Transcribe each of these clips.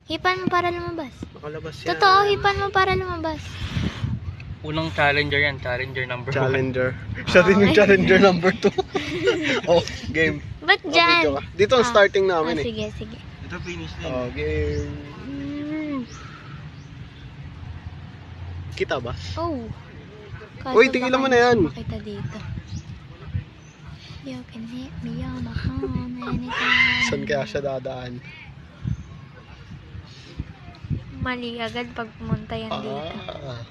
Hipan mo para lumabas. Nakalabas yan. Totoo, hipan mo para lumabas. Unang challenger yan. Challenger number 1. Challenger. Siya din yung challenger number 2. Oh, game. Ba't dyan? Okay, dito ang starting namin eh. Sige, sige. Ito finish din. Oh, game. Kita ba? Oh. Uy, tigilan mo na yan. Makita dito. You can hit me on my phone anytime. Saan kaya siya dadaan? Mali agad pag pumunta yan dito. Ah,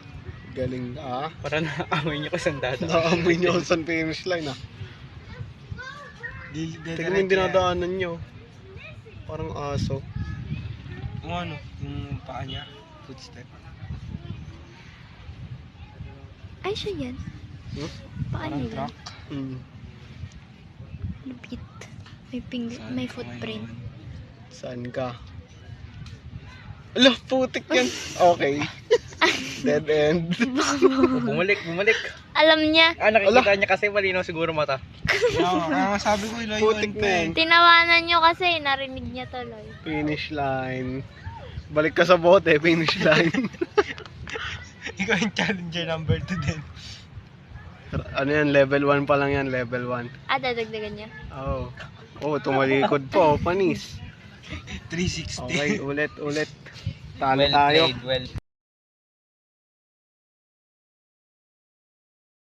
galing ah. Para naamoy nyo kasi ang data. Naamoy niyo sa finish line ah. Tingnan mo yung dinadaanan niyo. Parang aso. Kung ano, yung paa niya, footstep. Ay, siya yan. Hmm? Paano yan? Hmm. Lupit. May footprint. Saan ka? Ala, putik yan. Okay. Dead end. Bumalik. Alam niya. Nakikita niya kasi malinaw siguro mata. Sabi ko ilayo Putik na yan. Tinawanan niyo kasi, narinig niya tuloy. Finish line. Balik ka sa bote, finish line. Ikaw yung challenger number 2 din. Ano yan, level 1 pa lang yan, level 1. Dadagdagan niya. Oh. Oh, tumalikod po, panis. 360. Okay, ulit. Talo tayo. Well